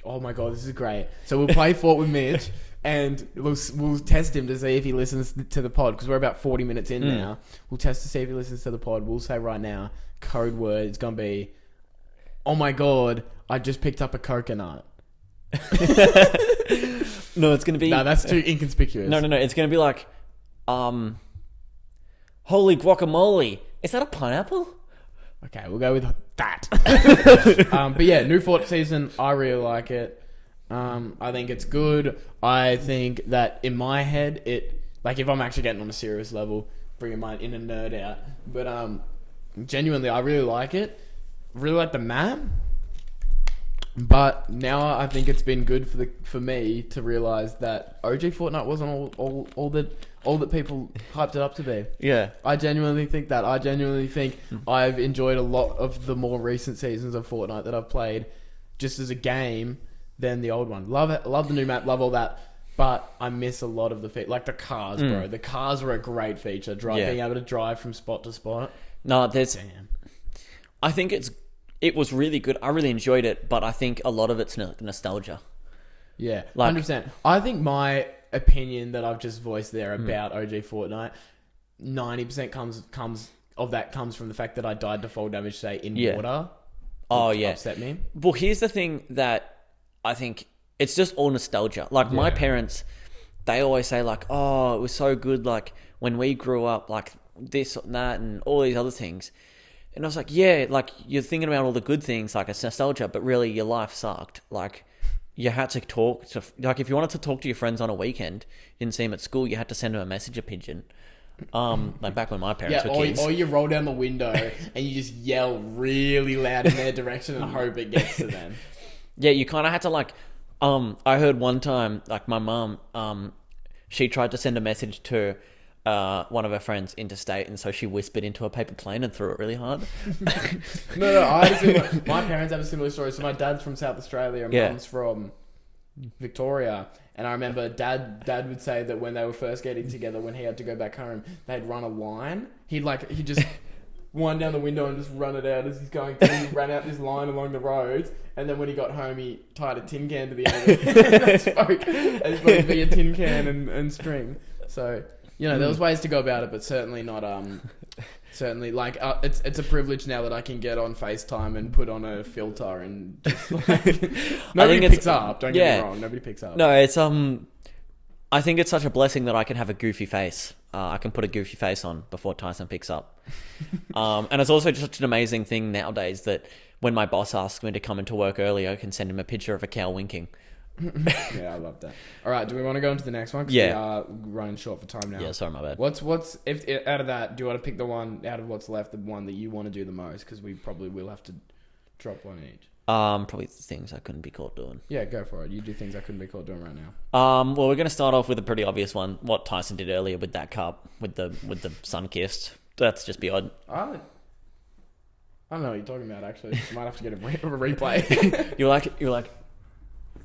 Oh my god, this is great. So we'll play Fort with Mitch, and we'll test him to see if he listens to the pod because we're about 40 minutes in now. We'll test to see if he listens to the pod. We'll say right now, code word. It's gonna be, "Oh my god, I just picked up a coconut." No, it's gonna be. No, that's too inconspicuous. No. It's gonna be like, holy guacamole! Is that a pineapple? Okay, we'll go with that. But yeah, new Fort season. I really like it. I think it's good. I think that in my head, if I'm actually getting on a serious level, bringing my inner nerd out. But genuinely, I really like it. Really like the map. But now I think it's been good for me to realise that OG Fortnite wasn't all that people hyped it up to be. Yeah. I genuinely think that. I genuinely think I've enjoyed a lot of the more recent seasons of Fortnite that I've played just as a game than the old one. Love it. Love the new map. Love all that. But I miss a lot of the like the cars, bro. The cars were a great feature. Being able to drive from spot to spot. No, damn. I think it was really good. I really enjoyed it, but I think a lot of it's nostalgia. Yeah, 100%. I think my opinion that I've just voiced there about OG Fortnite, 90% comes of that comes from the fact that I died to fall damage, say, in water. Oh, yeah. Upset me. Well, here's the thing that I think it's just all nostalgia. Like, my parents, they always say, like, oh, it was so good, like, when we grew up, like, this and that and all these other things. And I was like, yeah, like, you're thinking about all the good things, like, it's nostalgia, but really, your life sucked. Like, you had to talk to... Like, if you wanted to talk to your friends on a weekend, you didn't see them at school, you had to send them a messenger pigeon. Like, back when my parents were kids. Or you roll down the window and you just yell really loud in their direction and hope it gets to them. Yeah, you kind of had to, like... I heard one time, like, my mum, she tried to send a message to one of her friends interstate, and so she whispered into a paper plane and threw it really hard. No, my parents have a similar story. So my dad's from South Australia and mum's from Victoria. And I remember dad would say that when they were first getting together, when he had to go back home, they'd run a line. He'd just wind down the window and just run it out as he's going through. He ran out this line along the roads, and then when he got home, he tied a tin can to the end of it and spoke via tin can and string. So, you know, there was ways to go about it, but certainly not... Certainly, like, it's a privilege now that I can get on FaceTime and put on a filter and just, like... Nobody picks up, don't get me wrong. Nobody picks up. No, it's... I think it's such a blessing that I can have a goofy face. I can put a goofy face on before Tyson picks up. And it's also just such an amazing thing nowadays that when my boss asks me to come into work early, I can send him a picture of a cow winking. Yeah, I love that. All right, do we want to go into the next one? Because we are running short for time now. Yeah, sorry, my bad. What's if out of that? Do you want to pick the one out of what's left, the one that you want to do the most? Because we probably will have to drop one each. Probably the things I couldn't be caught doing. Yeah, go for it. You do things I couldn't be caught doing right now. Well, we're gonna start off with a pretty obvious one. What Tyson did earlier with that cup, with the sun kissed. That's just beyond. I don't know what you're talking about. Actually, you might have to get a replay.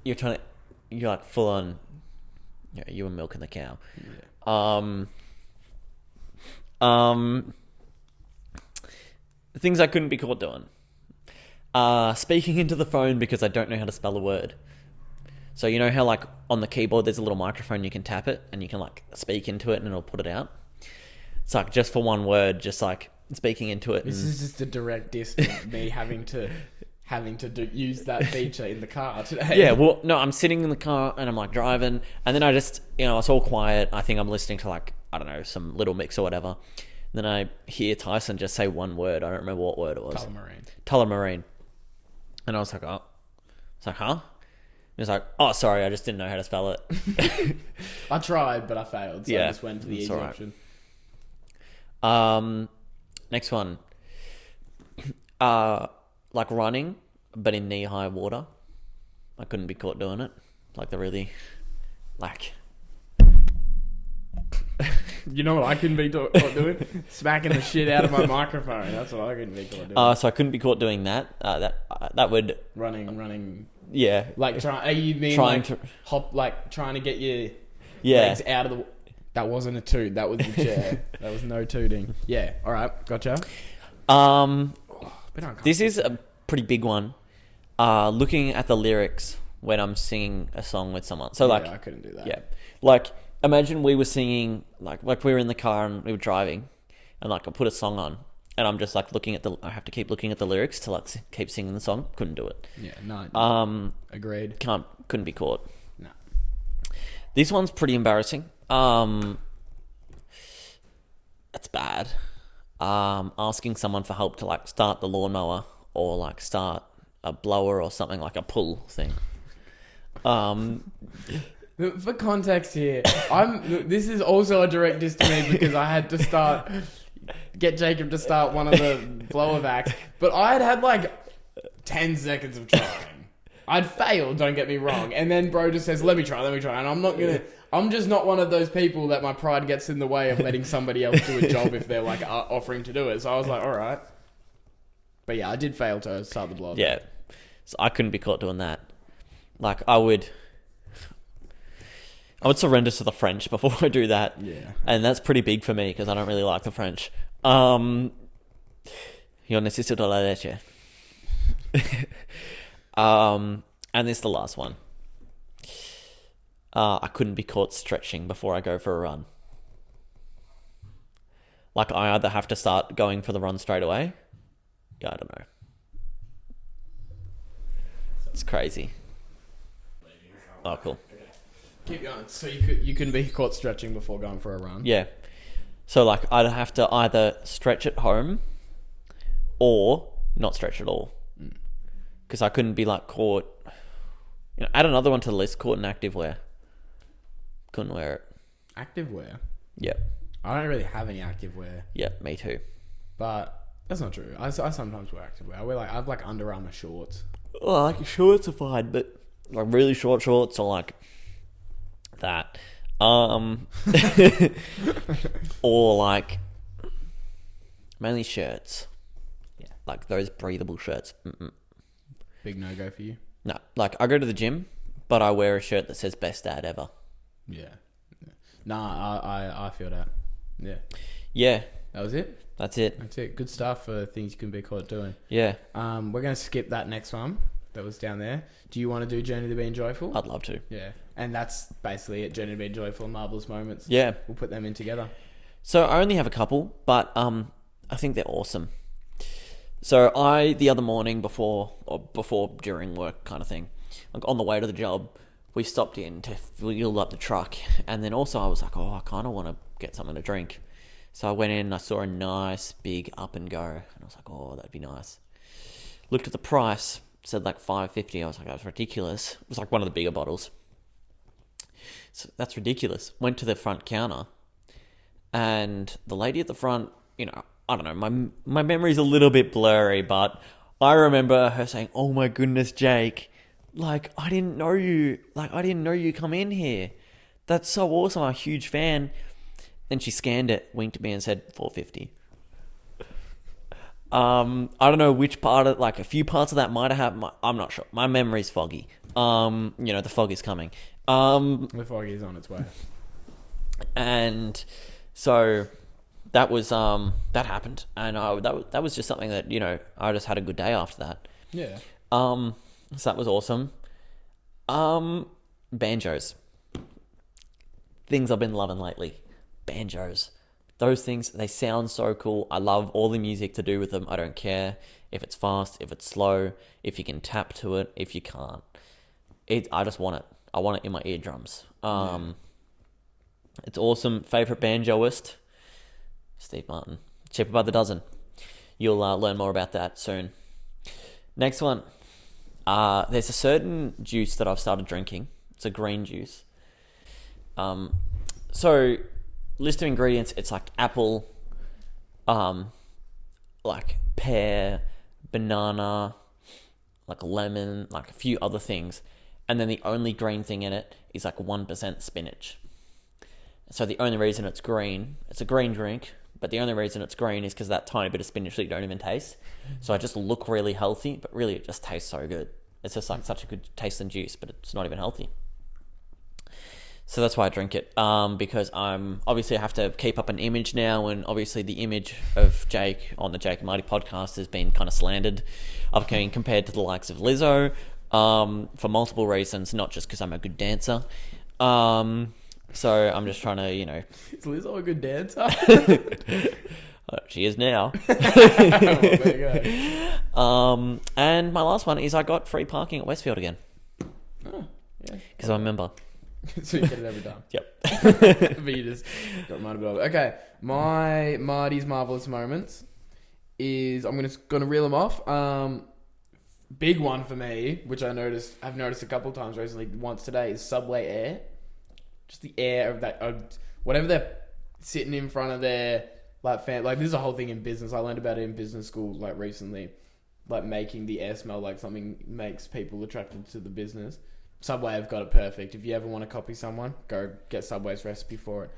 You're like full on. Yeah, you were milking the cow. Yeah. Things I couldn't be caught doing. Speaking into the phone because I don't know how to spell a word. So you know how, like, on the keyboard there's a little microphone, you can tap it and you can, like, speak into it and it'll put it out. It's like just for one word, just like speaking into it. This is just a direct diss to me having to use that feature in the car today. Yeah, well, no, I'm sitting in the car and I'm, like, driving, and then I just, you know, it's all quiet. I think I'm listening to, like, I don't know, some little mix or whatever. And then I hear Tyson just say one word. I don't remember what word it was. Tullamarine. And I was like, oh. It's like, huh? He was like, oh, sorry, I just didn't know how to spell it. I tried, but I failed, so I just went for the easy option. Next one. Like running, but in knee-high water. I couldn't be caught doing it. Like the really, like... You know what I couldn't be caught doing? Smacking the shit out of my microphone. That's what I couldn't be caught doing. So I couldn't be caught doing that. That would... Running. Yeah. Like, you mean trying to hop, like, trying to get your legs out of the... That wasn't a toot. That was the chair. That was no tooting. Yeah. All right. Gotcha. This is a pretty big one. Looking at the lyrics when I'm singing a song with someone. So, like... I couldn't do that. Yeah. Like, imagine we were singing... Like we were in the car and we were driving. And, like, I put a song on. And I'm just, like, looking at the... I have to keep looking at the lyrics to, like, keep singing the song. Couldn't do it. Yeah. No. Agreed. Couldn't be caught. No. This one's pretty embarrassing. It's bad. Asking someone for help to, like, start the lawnmower or, like, start a blower or something, like a pull thing. For context here, this is also a direct diss to me because I had to get Jacob to start one of the blower vacs, but I had like 10 seconds of trying. I'd failed, don't get me wrong, and then bro just says, let me try, and I'm just not one of those people that my pride gets in the way of letting somebody else do a job if they're, like, offering to do it. So I was like, all right. But yeah, I did fail to start the blower. Yeah. So I couldn't be caught doing that. Like, I would surrender to the French before I do that. Yeah. And that's pretty big for me because I don't really like the French. Yo necesito la leche. And this is the last one. I couldn't be caught stretching before I go for a run. Like, I either have to start going for the run straight away. Yeah, I don't know. It's crazy. Oh, cool. Keep going. So you couldn't be caught stretching before going for a run? Yeah. So, like, I'd have to either stretch at home or not stretch at all. Because I couldn't be, like, caught... add another one to the list, caught in activewear. Couldn't wear it. Activewear? Yep. I don't really have any activewear. Yeah, me too. But that's not true. I sometimes wear activewear. I have like Under Armour shorts. Oh, like shorts are fine, but like really short shorts or like that. Or like mainly shirts. Yeah, like those breathable shirts. Big no go for you. No, like I go to the gym, but I wear a shirt that says "Best Dad Ever." Yeah. Nah, I feel that. Yeah. Yeah. That was it? That's it. That's it. Good stuff for things you can be caught doing. Yeah. We're going to skip that next one that was down there. Do you want to do Journey to Being Joyful? I'd love to. Yeah. And that's basically it. Journey to Being Joyful and Marvelous Moments. Yeah. We'll put them in together. So I only have a couple, but I think they're awesome. So the other morning before during work kind of thing, like on the way to the job, we stopped in to fuel up the truck. And then also I was like, I kind of want to get something to drink. So I went in and I saw a nice big Up and Go. And I was like, that'd be nice. Looked at the price, said like $5.50. I was like, that's ridiculous. It was like one of the bigger bottles. So that's ridiculous. Went to the front counter. And the lady at the front, I don't know, my memory's a little bit blurry, but I remember her saying, "Oh my goodness, Jake, like, I didn't know you come in here. That's so awesome. I'm a huge fan." Then she scanned it, winked at me and said $4.50. I don't know which part of, like, a few parts of that might have happened. I'm not sure. My memory's foggy. The fog is coming. The fog is on its way. And so that was, that happened. And that was just something that, I just had a good day after that. Yeah. So that was awesome. Banjos. Things I've been loving lately. Banjos. Those things, they sound so cool. I love all the music to do with them. I don't care if it's fast, if it's slow, if you can tap to it, if you can't. I just want it. I want it in my eardrums. It's awesome. Favorite banjoist? Steve Martin. Cheaper by the dozen. You'll learn more about that soon. Next one. There's a certain juice that I've started drinking. It's a green juice. So, list of ingredients, it's like apple, like pear, banana, like lemon, like a few other things. And then the only green thing in it is like 1% spinach. So the only reason it's green, it's a green drink, but the only reason it's green is because that tiny bit of spinach that you don't even taste. So I just look really healthy, but really it just tastes so good. It's just like such a good tasting juice, but it's not even healthy. So that's why I drink it, because obviously I have to keep up an image now, and obviously the image of Jake on the Jake and Marty podcast has been kind of slandered. I've been compared to the likes of Lizzo, for multiple reasons, not just because I'm a good dancer. So I'm just trying to, Is Lizzo a good dancer? She is now. Well, there you go. And my last one is I got free parking at Westfield again. Oh, yeah. Because I remember. So you get it every time. Yep. But you just got reminded of it. Okay, my Marty's Marvelous Moments is, I'm gonna reel them off. Big one for me, which I've noticed a couple of times recently, once today, is Subway air. Just the air of that, whatever they're sitting in front of their, like, this is a whole thing in business. I learned about it in business school, like, recently. Like, making the air smell like something makes people attracted to the business. Subway have got it perfect. If you ever want to copy someone, go get Subway's recipe for it.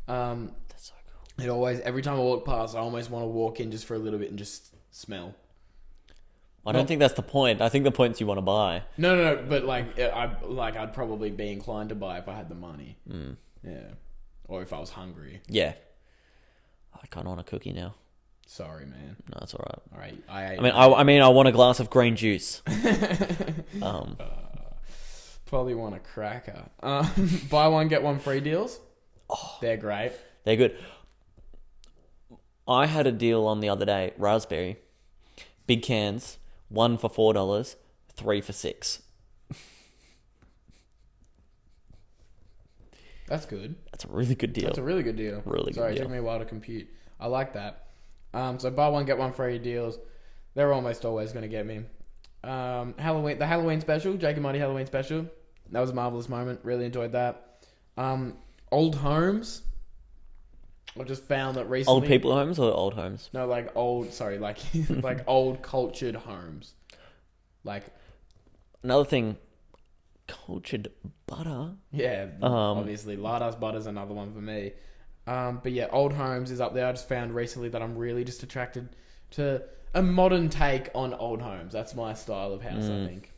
That's so cool. It always, every time I walk past, I almost want to walk in just for a little bit and just smell. I don't think that's the point. I think the point's you want to buy. No. But I'd probably be inclined to buy if I had the money. Yeah, or if I was hungry. Yeah. I kind of want a cookie now. Sorry, man. No, it's all right. All right. I mean, I want a glass of green juice. Probably want a cracker. Buy 1 get 1 free deals. Oh, they're great. They're good. I had a deal on the other day. Raspberry, big cans, 1 for $4, 3 for $6. That's good. That's a really good deal. That's a really good deal. Sorry, it took me a while to compute. I like that. So buy one, get one free deals. They're almost always going to get me. The Halloween special, Jake and Marty Halloween special. That was a marvelous moment. Really enjoyed that. Old homes. I just found that recently. Old people homes or old homes? No, like old cultured homes. Like another thing, cultured butter. Yeah, obviously Larda's butter's another one for me. But yeah, old homes is up there. I just found recently that I'm really just attracted to a modern take on old homes. That's my style of house, I think.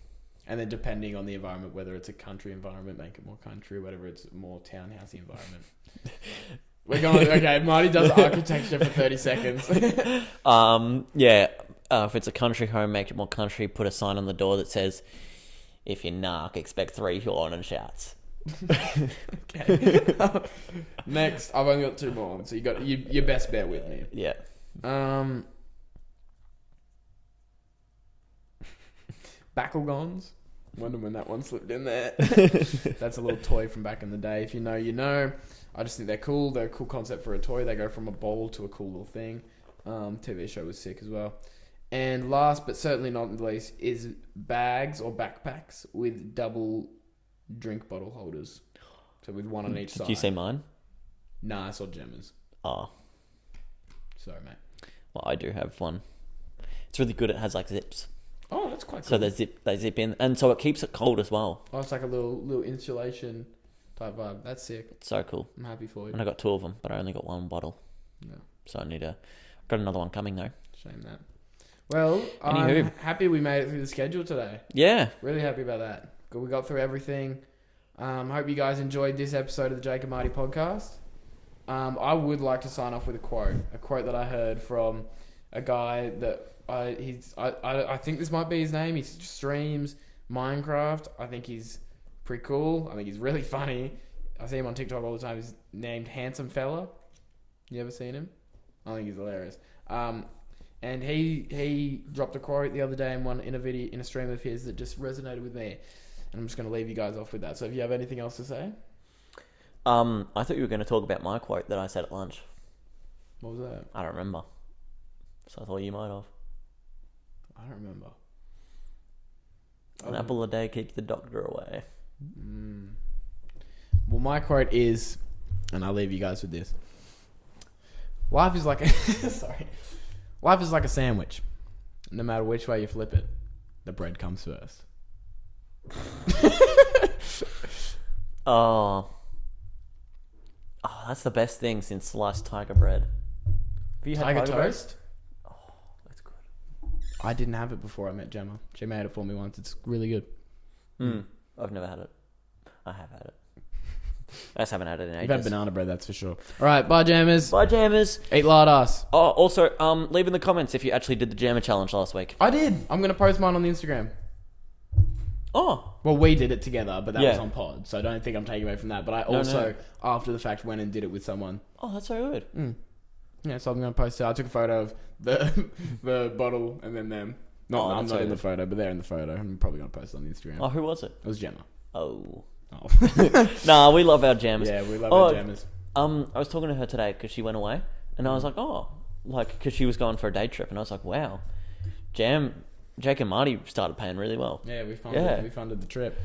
And then depending on the environment, whether it's a country environment, make it more country, whatever, it's more townhousey environment. We're going, okay, Marty does architecture for 30 seconds. If it's a country home, make it more country. Put a sign on the door that says, if you knock, expect 3 horn and shouts. Okay. Next, I've only got 2 more. So you got your best bet with me. Yeah. Bakelgons. Wonder when that one slipped in there. That's a little toy from back in the day. If you know, you know. I just think they're cool. They're a cool concept for a toy. They go from a bowl to a cool little thing. TV show was sick as well. And last but certainly not least is bags or backpacks with double drink bottle holders. So with one on each side. Did you say mine? Nah, I saw Gemma's. Oh. Sorry, mate. Well, I do have one. It's really good. It has like zips. Oh, that's quite cool. So they zip in, and so it keeps it cold as well. Oh, it's like a little insulation type vibe. That's sick. It's so cool. I'm happy for you. And I got 2 of them, but I only got 1 bottle. No. So got another one coming though. Shame that. Well, I'm happy we made it through the schedule today. Yeah. Really happy about that. We got through everything. Hope you guys enjoyed this episode of the Jake and Marty podcast. I would like to sign off with a quote that I heard from a guy that I think this might be his name. He streams Minecraft. I think he's pretty cool. I think he's really funny. I see him on TikTok all the time. He's named Handsome Fella. You ever seen him? I think he's hilarious. And he dropped a quote the other day in a stream of his that just resonated with me. And I'm just going to leave you guys off with that. So if you have anything else to say? I thought you were going to talk about my quote that I said at lunch. What was that? I don't remember. So I thought you might have. I don't remember. An apple a day keeps the doctor away. Well, my quote is, and I'll leave you guys with this. Life is like Life is like a sandwich. No matter which way you flip it, the bread comes first. That's the best thing since sliced tiger bread. Have you had Tiger toast? Oh, that's good. I didn't have it before I met Gemma. She made it for me once. It's really good. I've never had it. I have had it. I just haven't had it in ages. You've had banana bread, that's for sure. All right, bye, jammers. Bye, jammers. Eat lard ass. Oh, also, leave in the comments if you actually did the jammer challenge last week. I did. I'm going to post mine on the Instagram. Oh. Well, we did it together, but that was on pod, so I don't think I'm taking away from that. But I also, after the fact, went and did it with someone. Oh, that's so good. Yeah, so I'm going to post it. I took a photo of the bottle and then them. I'm not in the photo, but they're in the photo. I'm probably going to post it on the Instagram. Oh, who was it? It was Gemma. Oh. Nah, we love our jammers. Yeah, we love our jammers. I was talking to her today because she went away, and I was like, because she was going for a day trip, and I was like, wow, Jake and Marty started paying really well. Yeah, we funded the trip.